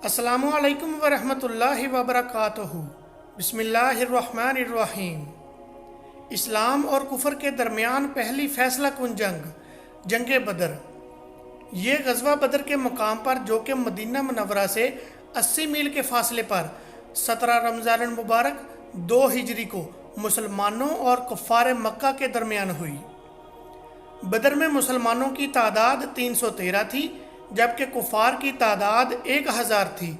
السلام علیکم ورحمۃ اللہ وبرکاتہ۔ بسم اللہ الرحمن الرحیم۔ اسلام اور کفر کے درمیان پہلی فیصلہ کن جنگ بدر۔ یہ غزوہ بدر کے مقام پر، جو کہ مدینہ منورہ سے 80 میل کے فاصلے پر 17 رمضان المبارک 2 ہجری کو مسلمانوں اور کفار مکہ کے درمیان ہوئی۔ بدر میں مسلمانوں کی تعداد 313 تھی، جبکہ کفار کی تعداد 1000 تھی۔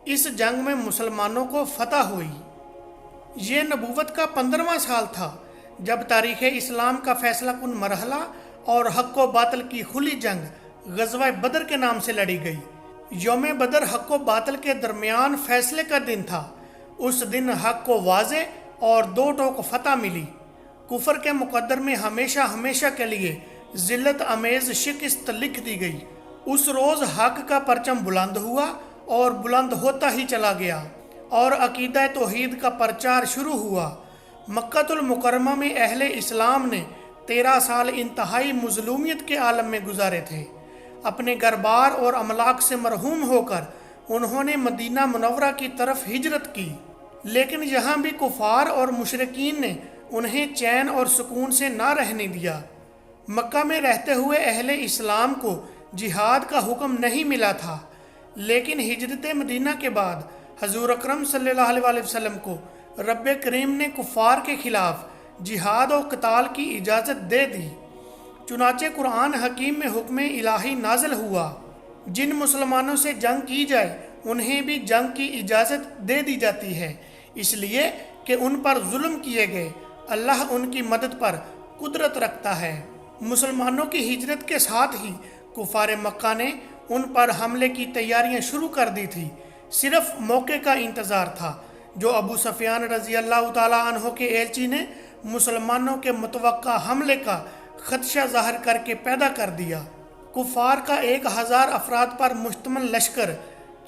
اس جنگ میں مسلمانوں کو فتح ہوئی۔ یہ نبوت کا 15واں سال تھا جب تاریخ اسلام کا فیصلہ کن مرحلہ اور حق و باطل کی کھلی جنگ غزوہ بدر کے نام سے لڑی گئی۔ یوم بدر حق و باطل کے درمیان فیصلے کا دن تھا۔ اس دن حق کو واضح اور 2 ٹوک فتح ملی۔ کفر کے مقدر میں ہمیشہ کے لیے ذلت امیز شکست لکھ دی گئی۔ اس روز حق کا پرچم بلند ہوا اور بلند ہوتا ہی چلا گیا، اور عقیدہ توحید کا پرچار شروع ہوا۔ مکۃ المکرمہ میں اہل اسلام نے 13 سال انتہائی مظلومیت کے عالم میں گزارے تھے۔ اپنے گھر بار اور املاک سے محروم ہو کر انہوں نے مدینہ منورہ کی طرف ہجرت کی، لیکن یہاں بھی کفار اور مشرکین نے انہیں چین اور سکون سے نہ رہنے دیا۔ مکہ میں رہتے ہوئے اہل اسلام کو جہاد کا حکم نہیں ملا تھا، لیکن ہجرت مدینہ کے بعد حضور اکرم صلی اللہ علیہ وسلم کو رب کریم نے کفار کے خلاف جہاد و قتال کی اجازت دے دی۔ چنانچہ قرآن حکیم میں حکم الہی نازل ہوا، جن مسلمانوں سے جنگ کی جائے انہیں بھی جنگ کی اجازت دے دی جاتی ہے، اس لیے کہ ان پر ظلم کیے گئے۔ اللہ ان کی مدد پر قدرت رکھتا ہے۔ مسلمانوں کی ہجرت کے ساتھ ہی کفار مکہ نے ان پر حملے کی تیاریاں شروع کر دی تھی۔ صرف موقع کا انتظار تھا، جو ابو سفیان رضی اللہ تعالیٰ عنہ کے ایلچی نے مسلمانوں کے متوقع حملے کا خدشہ ظاہر کر کے پیدا کر دیا۔ کفار کا 1000 افراد پر مشتمل لشکر،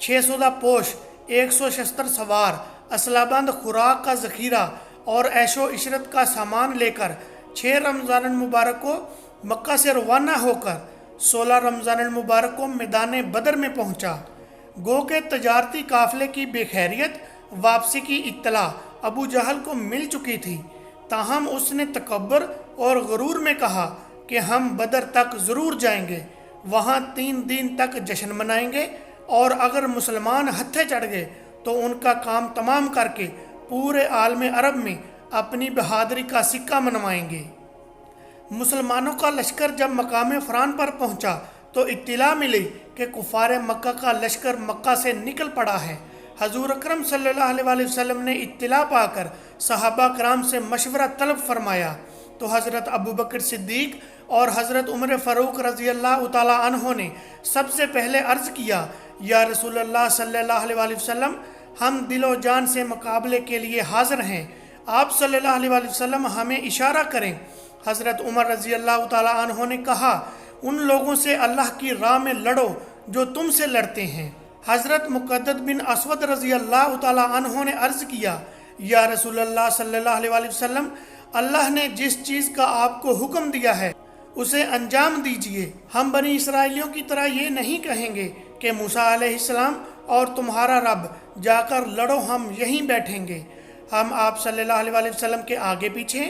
600 پوش، 100 شستر سوار، اسلحہ بند خوراک کا ذخیرہ اور عیش و عشرت کا سامان لے کر 6 رمضان المبارک کو مکہ سے روانہ ہو کر 16 رمضان المبارک کو میدان بدر میں پہنچا۔ گو کہ تجارتی قافلے کی بے خیریت واپسی کی اطلاع ابو جہل کو مل چکی تھی، تاہم اس نے تکبر اور غرور میں کہا کہ ہم بدر تک ضرور جائیں گے، وہاں 3 دن تک جشن منائیں گے، اور اگر مسلمان ہتھے چڑھ گئے تو ان کا کام تمام کر کے پورے عالم عرب میں اپنی بہادری کا سکہ منوائیں گے۔ مسلمانوں کا لشکر جب مقام فران پر پہنچا تو اطلاع ملی کہ کفار مکہ کا لشکر مکہ سے نکل پڑا ہے۔ حضور اکرم صلی اللہ علیہ وسلم نے اطلاع پا کر صحابہ کرام سے مشورہ طلب فرمایا، تو حضرت ابوبکر صدیق اور حضرت عمر فاروق رضی اللہ تعالیٰ عنہ نے سب سے پہلے عرض کیا، یا رسول اللہ صلی اللہ علیہ وسلم، ہم دل و جان سے مقابلے کے لیے حاضر ہیں، آپ صلی اللہ علیہ وسلم ہمیں اشارہ کریں۔ حضرت عمر رضی اللہ تعالیٰ عنہ نے کہا، ان لوگوں سے اللہ کی راہ میں لڑو جو تم سے لڑتے ہیں۔ حضرت مقدد بن اسود رضی اللہ تعالیٰ عنہ نے عرض کیا، یا رسول اللہ صلی اللہ علیہ وسلم، اللہ نے جس چیز کا آپ کو حکم دیا ہے اسے انجام دیجئے۔ ہم بنی اسرائیلیوں کی طرح یہ نہیں کہیں گے کہ موسیٰ علیہ السلام اور تمہارا رب جا کر لڑو، ہم یہیں بیٹھیں گے۔ ہم آپ صلی اللہ علیہ وسلم کے آگے پیچھے،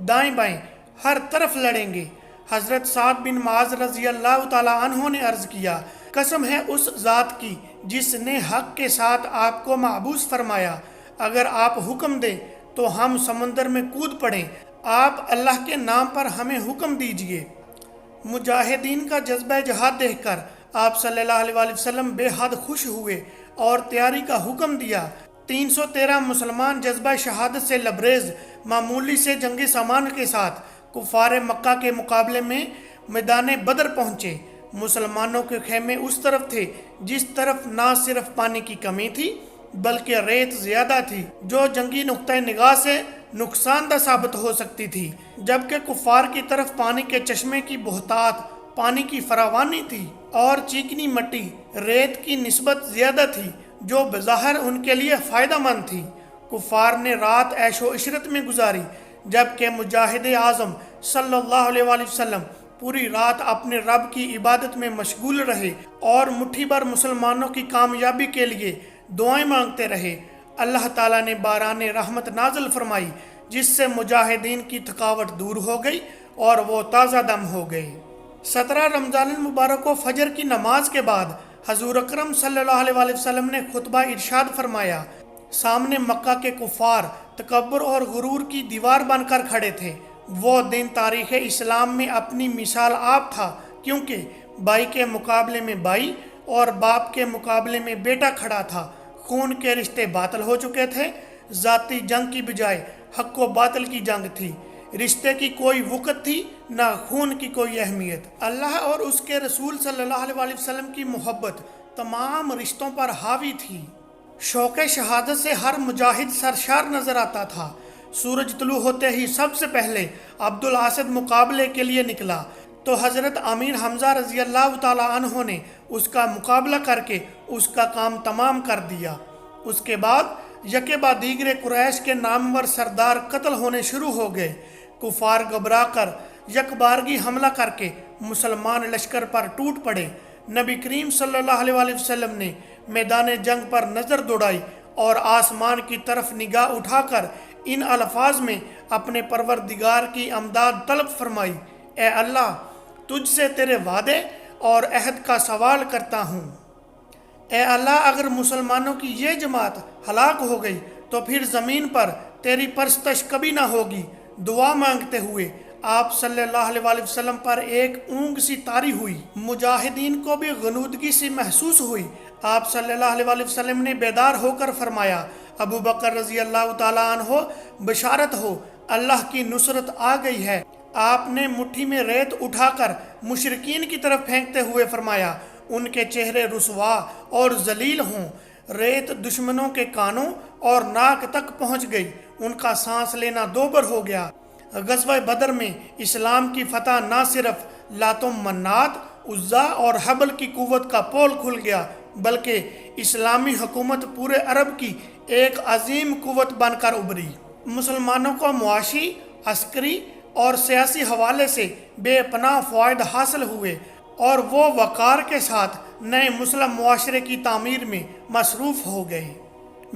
دائیں بائیں، ہر طرف لڑیں گے۔ حضرت سعد بن معاذ رضی اللہ تعالیٰ عنہ نے عرض کیا، قسم ہے اس ذات کی جس نے حق کے ساتھ آپ کو محبوس فرمایا، اگر آپ حکم دیں تو ہم سمندر میں کود پڑیں، آپ اللہ کے نام پر ہمیں حکم دیجئے۔ مجاہدین کا جذبہ جہاد دیکھ کر آپ صلی اللہ علیہ وسلم بے حد خوش ہوئے اور تیاری کا حکم دیا۔ 313 مسلمان جذبہ شہادت سے لبریز معمولی سے جنگی سامان کے ساتھ کفار مکہ کے مقابلے میں میدان بدر پہنچے۔ مسلمانوں کے خیمے اس طرف تھے جس طرف نہ صرف پانی کی کمی تھی بلکہ ریت زیادہ تھی، جو جنگی نقطہ نگاہ سے نقصان دہ ثابت ہو سکتی تھی، جبکہ کفار کی طرف پانی کے چشمے کی بہتات، پانی کی فراوانی تھی اور چیکنی مٹی، ریت کی نسبت زیادہ تھی، جو بظاہر ان کے لیے فائدہ مند تھی۔ کفار نے رات عیش و عشرت میں گزاری، جبکہ مجاہد اعظم صلی اللہ علیہ وسلم پوری رات اپنے رب کی عبادت میں مشغول رہے اور مٹھی بھر مسلمانوں کی کامیابی کے لیے دعائیں مانگتے رہے۔ اللہ تعالیٰ نے باران رحمت نازل فرمائی، جس سے مجاہدین کی تھکاوٹ دور ہو گئی اور وہ تازہ دم ہو گئے۔ 17 رمضان المبارک کو فجر کی نماز کے بعد حضور اکرم صلی اللہ علیہ وسلم نے خطبہ ارشاد فرمایا۔ سامنے مکہ کے کفار تکبر اور غرور کی دیوار بن کر کھڑے تھے۔ وہ دن تاریخ اسلام میں اپنی مثال آپ تھا، کیونکہ بھائی کے مقابلے میں بھائی اور باپ کے مقابلے میں بیٹا کھڑا تھا۔ خون کے رشتے باطل ہو چکے تھے۔ ذاتی جنگ کی بجائے حق و باطل کی جنگ تھی۔ رشتے کی کوئی وقت تھی، نہ خون کی کوئی اہمیت۔ اللہ اور اس کے رسول صلی اللہ علیہ وسلم کی محبت تمام رشتوں پر حاوی تھی۔ شوق شہادت سے ہر مجاہد سرشار نظر آتا تھا۔ سورج طلوع ہوتے ہی سب سے پہلے عبد الاسد مقابلے کے لیے نکلا، تو حضرت امیر حمزہ رضی اللہ تعالیٰ عنہ نے اس کا مقابلہ کر کے اس کا کام تمام کر دیا۔ اس کے بعد یکے بعد دیگر قریش کے نامور سردار قتل ہونے شروع ہو گئے۔ کفار گھبرا کر یک بارگی حملہ کر کے مسلمان لشکر پر ٹوٹ پڑے۔ نبی کریم صلی اللہ علیہ وسلم نے میدان جنگ پر نظر دوڑائی اور آسمان کی طرف نگاہ اٹھا کر ان الفاظ میں اپنے پروردگار کی امداد طلب فرمائی: اے اللہ، تجھ سے تیرے وعدے اور عہد کا سوال کرتا ہوں۔ اے اللہ، اگر مسلمانوں کی یہ جماعت ہلاک ہو گئی تو پھر زمین پر تیری پرستش کبھی نہ ہوگی۔ دعا مانگتے ہوئے آپ صلی اللہ علیہ وسلم پر ایک اونگ سی طاری ہوئی۔ مجاہدین کو بھی غنودگی سی محسوس ہوئی۔ آپ صلی اللہ علیہ وسلم نے بیدار ہو کر فرمایا: ابو بکر رضی اللہ تعالیٰ عنہ، بشارت ہو، اللہ کی نصرت آ گئی ہے۔ آپ نے مٹھی میں ریت اٹھا کر مشرکین کی طرف پھینکتے ہوئے فرمایا: ان کے چہرے رسوا اور ذلیل ہوں۔ ریت دشمنوں کے کانوں اور ناک تک پہنچ گئی، ان کا سانس لینا دوبر ہو گیا۔ غزوہ بدر میں اسلام کی فتح نہ صرف لات و منات، عزا اور حبل کی قوت کا پول کھل گیا، بلکہ اسلامی حکومت پورے عرب کی ایک عظیم قوت بن کر ابھری۔ مسلمانوں کو معاشی، عسکری اور سیاسی حوالے سے بے پناہ فوائد حاصل ہوئے اور وہ وقار کے ساتھ نئے مسلم معاشرے کی تعمیر میں مصروف ہو گئے۔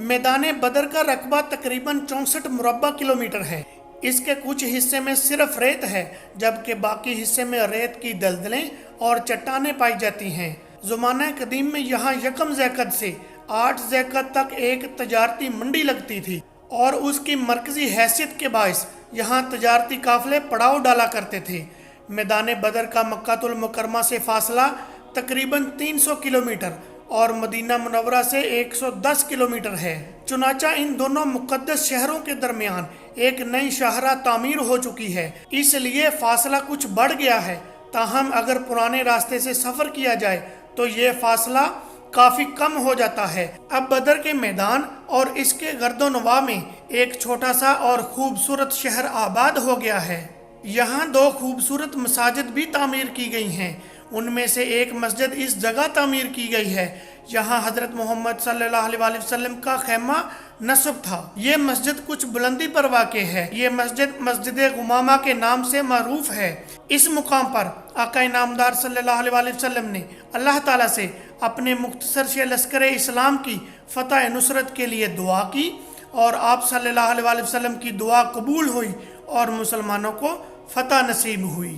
میدان بدر کا رقبہ تقریباً 64 مربع کلومیٹر ہے۔ اس کے کچھ حصے میں صرف ریت ہے، جبکہ باقی حصے میں ریت کی دلدلیں اور چٹانیں پائی جاتی ہیں۔ زمانہ قدیم میں یہاں یکم ذی القعدہ سے 8 ذی القعدہ تک ایک تجارتی منڈی لگتی تھی اور اس کی مرکزی حیثیت کے باعث یہاں تجارتی قافلے پڑاؤ ڈالا کرتے تھے۔ میدان بدر کا مکہ المکرمہ سے فاصلہ تقریباً 300 کلومیٹر اور مدینہ منورہ سے 110 کلومیٹر ہے۔ چنانچہ ان دونوں مقدس شہروں کے درمیان ایک نئی شاہراہ تعمیر ہو چکی ہے، اس لیے فاصلہ کچھ بڑھ گیا ہے۔ تاہم اگر پرانے راستے سے سفر کیا جائے تو یہ فاصلہ کافی کم ہو جاتا ہے۔ اب بدر کے میدان اور اس کے گرد و نواح میں ایک چھوٹا سا اور خوبصورت شہر آباد ہو گیا ہے۔ یہاں 2 خوبصورت مساجد بھی تعمیر کی گئی ہیں۔ ان میں سے ایک مسجد اس جگہ تعمیر کی گئی ہے جہاں حضرت محمد صلی اللہ علیہ وسلم کا خیمہ نصب تھا۔ یہ مسجد کچھ بلندی پر واقع ہے۔ یہ مسجد مسجد غمامہ کے نام سے معروف ہے۔ اس مقام پر آقا نامدار صلی اللہ علیہ وسلم نے اللہ تعالیٰ سے اپنے مختصر سے لشکر اسلام کی فتح نصرت کے لیے دعا کی اور آپ صلی اللہ علیہ وسلم کی دعا قبول ہوئی اور مسلمانوں کو فتح نصیب ہوئی۔